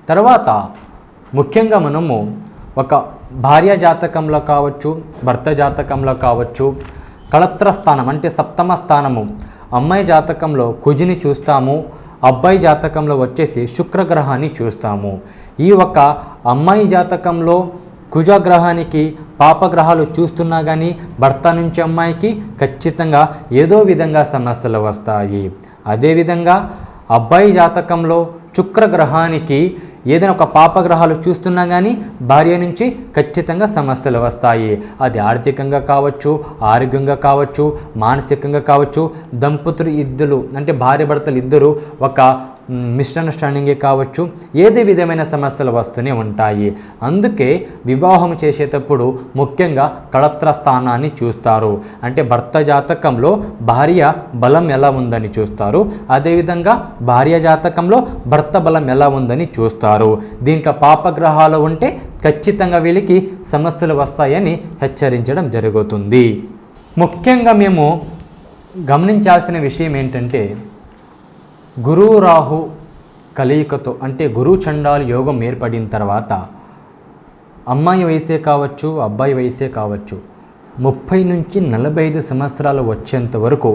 తర్వాత ముఖ్యంగా మనము ఒక భార్య జాతకంలో కావచ్చు, భర్త జాతకంలో కావచ్చు, కళత్ర స్థానం అంటే సప్తమ స్థానము అమ్మాయి జాతకంలో కుజిని చూస్తాము, అబ్బాయి జాతకంలో వచ్చేసి శుక్రగ్రహాన్ని చూస్తాము. ఈ ఒక అమ్మాయి జాతకంలో కుజగ్రహానికి పాపగ్రహాలు చూస్తున్నా కానీ భర్త నుంచి అమ్మాయికి ఖచ్చితంగా ఏదో విధంగా సమస్యలు వస్తాయి. అదేవిధంగా అబ్బాయి జాతకంలో శుక్రగ్రహానికి ఏదైనా ఒక పాపగ్రహాలు చూస్తున్నా కానీ భార్య నుంచి ఖచ్చితంగా సమస్యలు వస్తాయి. అది ఆర్థికంగా కావచ్చు, ఆరోగ్యంగా కావచ్చు, మానసికంగా కావచ్చు. దంపతులు ఇద్దరు అంటే భార్య భర్తలు ఇద్దరు ఒక మిస్అండర్స్టాండింగే కావచ్చు, ఏదే విధమైన సమస్యలు వస్తూనే ఉంటాయి. అందుకే వివాహం చేసేటప్పుడు ముఖ్యంగా కళత్ర స్థానాన్ని చూస్తారు. అంటే భర్త జాతకంలో భార్య బలం ఎలా ఉందని చూస్తారు, అదేవిధంగా భార్య జాతకంలో భర్త బలం ఎలా ఉందని చూస్తారు. దీంట్లో పాపగ్రహాలు ఉంటే ఖచ్చితంగా వీళ్ళకి సమస్యలు వస్తాయని హెచ్చరించడం జరుగుతుంది. ముఖ్యంగా మేము గమనించాల్సిన విషయం ఏంటంటే గురువు రాహు కలయికతో అంటే గురు చండాల యోగం ఏర్పడిన తర్వాత అమ్మాయి వయసే కావచ్చు, అబ్బాయి వయసే కావచ్చు, 30 నుంచి 45 సంవత్సరాలు వచ్చేంత వరకు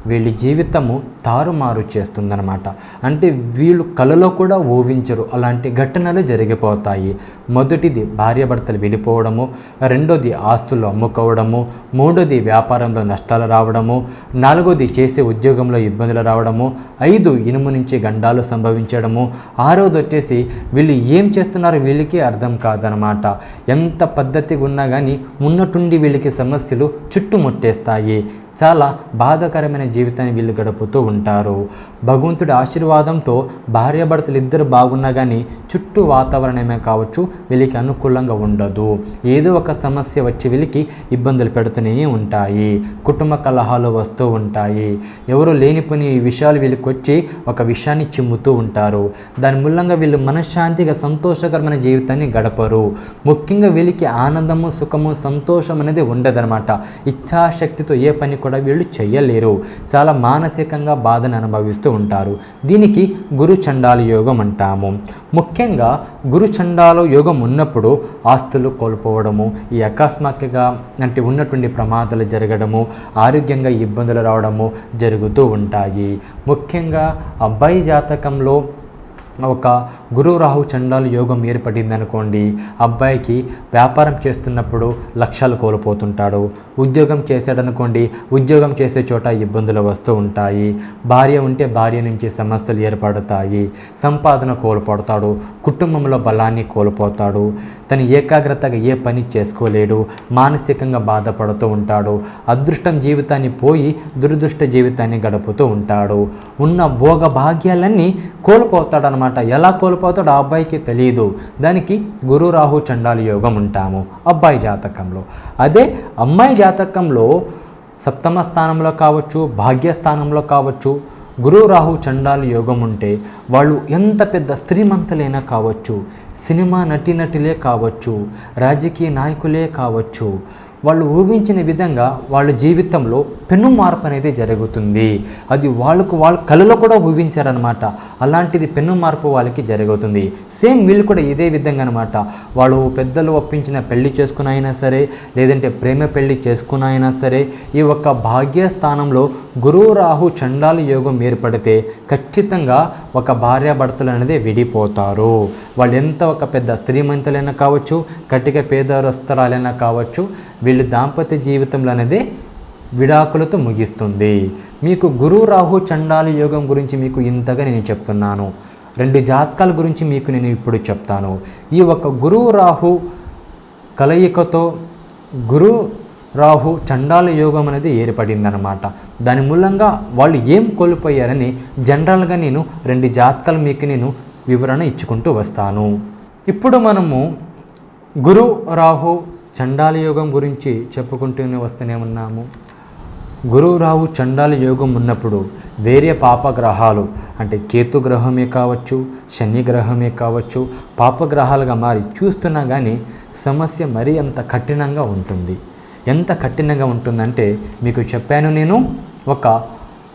వీళ్ళ జీవితము తారుమారు చేస్తుందన్నమాట. అంటే వీళ్ళు కలలో కూడా ఊహించరు అలాంటి ఘటనలు జరిగిపోతాయి. మొదటిది భార్యాభర్తలు విడిపోవడము, రెండోది ఆస్తులు అమ్ముకోవడము, మూడోది వ్యాపారంలో నష్టాలు రావడము, నాలుగోది చేసే ఉద్యోగంలో ఇబ్బందులు రావడము, 5 ఇనుము నుంచి గండాలు సంభవించడము, 6వది వచ్చేసి వీళ్ళు ఏం చేస్తున్నారో వీళ్ళకి అర్థం కాదనమాట. ఎంత పద్ధతిగా ఉన్నా కానీ ఉన్నట్టుండి వీళ్ళకి సమస్యలు చుట్టుముట్టేస్తాయి. చాలా బాధాకరమైన జీవితాన్ని వీళ్ళు గడుపుతూ ఉంటారు. భగవంతుడి ఆశీర్వాదంతో భార్యాభర్తలు ఇద్దరు బాగున్నా కానీ చుట్టూ వాతావరణమే కావచ్చు వీళ్ళకి అనుకూలంగా ఉండదు. ఏదో ఒక సమస్య వచ్చి వీళ్ళకి ఇబ్బందులు పెడుతూనే ఉంటాయి. కుటుంబ కలహాలు వస్తూ ఉంటాయి. ఎవరో లేనిపోని విషయాలు వీళ్ళకి వచ్చి ఒక విషయాన్ని చిమ్ముతూ ఉంటారు. దాని మూలంగా వీళ్ళు మనశ్శాంతిగా సంతోషకరమైన జీవితాన్ని గడపరు. ముఖ్యంగా వీళ్ళకి ఆనందము, సుఖము, సంతోషం అనేది ఉండదన్నమాట. ఇచ్ఛాశక్తితో ఏ పని కూడా వీళ్ళు చేయలేరు. చాలా మానసికంగా బాధను అనుభవిస్తూ ఉంటారు. దీనికి గురు చండాల యోగం అంటాము. ముఖ్యంగా గురు చండాల యోగం ఉన్నప్పుడు ఆస్తులు కోల్పోవడము, ఈ అకస్మాత్తుగా అంటే ఉన్నటువంటి ప్రమాదాలు జరగడము, ఆరోగ్యంగా ఇబ్బందులు రావడము జరుగుతూ ఉంటాయి. ముఖ్యంగా అబ్బాయి జాతకంలో ఒక గురు రాహు చండాల యోగం ఏర్పడింది అనుకోండి, అబ్బాయికి వ్యాపారం చేస్తున్నప్పుడు లక్ష్యాలు కోల్పోతుంటాడు. ఉద్యోగం చేశాడనుకోండి, ఉద్యోగం చేసే చోట ఇబ్బందులు వస్తూ ఉంటాయి. భార్య ఉంటే భార్య నుంచి సమస్యలు ఏర్పడతాయి. సంపాదన కోల్పోతాడు. కుటుంబంలో బలాన్ని కోల్పోతాడు. తను ఏకాగ్రతగా ఏ పని చేసుకోలేడు. మానసికంగా బాధపడుతూ ఉంటాడు. అదృష్టం జీవితాన్ని పోయి దురదృష్ట జీవితాన్ని గడుపుతూ ఉంటాడు. ఉన్న భోగ భాగ్యాలన్నీ కోల్పోతాడనమాట. ఎలా కోల్పోతాడో ఆ అబ్బాయికి తెలియదు. దానికి గురు రాహు చండాల యోగం ఉంటాము అబ్బాయి జాతకంలో. అదే అమ్మాయి జాతకంలో సప్తమ స్థానంలో కావచ్చు, భాగ్యస్థానంలో కావచ్చు గురు రాహు చండాల యోగం ఉంటే వాళ్ళు ఎంత పెద్ద శ్రీమంతులైనా కావచ్చు, సినిమా నటీనటులే కావచ్చు, రాజకీయ నాయకులే కావచ్చు, వాళ్ళు ఊహించిన విధంగా వాళ్ళ జీవితంలో పెను మార్పు అనేది జరుగుతుంది. అది వాళ్ళ కళలో కూడా ఊహించారనమాట. అలాంటిది పెను మార్పు వాళ్ళకి జరుగుతుంది. సేమ్ వీళ్ళు కూడా ఇదే విధంగా అనమాట. వాళ్ళు పెద్దలు ఒప్పించిన పెళ్లి చేసుకున్న అయినా సరే, లేదంటే ప్రేమ పెళ్లి చేసుకున్న అయినా సరే, ఈ ఒక్క భాగ్యస్థానంలో గురువు రాహు చండాల యోగం ఏర్పడితే ఖచ్చితంగా ఒక భార్యాభర్తలు అనేది విడిపోతారు. వాళ్ళు ఎంత ఒక పెద్ద శ్రీమంతులైనా కావచ్చు, కటిక పేదరస్తరాలైనా కావచ్చు, వీళ్ళు దాంపత్య జీవితంలో అనేది విడాకులతో ముగిస్తుంది. మీకు గురు రాహు చండాల యోగం గురించి మీకు ఇంతగా నేను చెప్తున్నాను. 2 జాతకాల గురించి మీకు నేను ఇప్పుడు చెప్తాను. ఈ ఒక గురు రాహు కలయికతో గురు రాహు చండాల యోగం అనేది ఏర్పడిందనమాట. దాని మూలంగా వాళ్ళు ఏం కోల్పోయారని జనరల్గా నేను 2 జాతకాలు మీకు నేను వివరణ ఇచ్చుకుంటూ వస్తాను. ఇప్పుడు మనము గురు రాహు చండాల యోగం గురించి చెప్పుకుంటూనే వస్తూనే ఉన్నాము. గురు రాహు చండాల యోగం ఉన్నప్పుడు వేరే పాపగ్రహాలు అంటే కేతు గ్రహమే కావచ్చు, శని గ్రహమే కావచ్చు, పాపగ్రహాలుగా మారి చూస్తున్నా కానీ సమస్య మరీ అంత కఠినంగా ఉంటుంది. ఎంత కఠినంగా ఉంటుందంటే మీకు చెప్పాను నేను, ఒక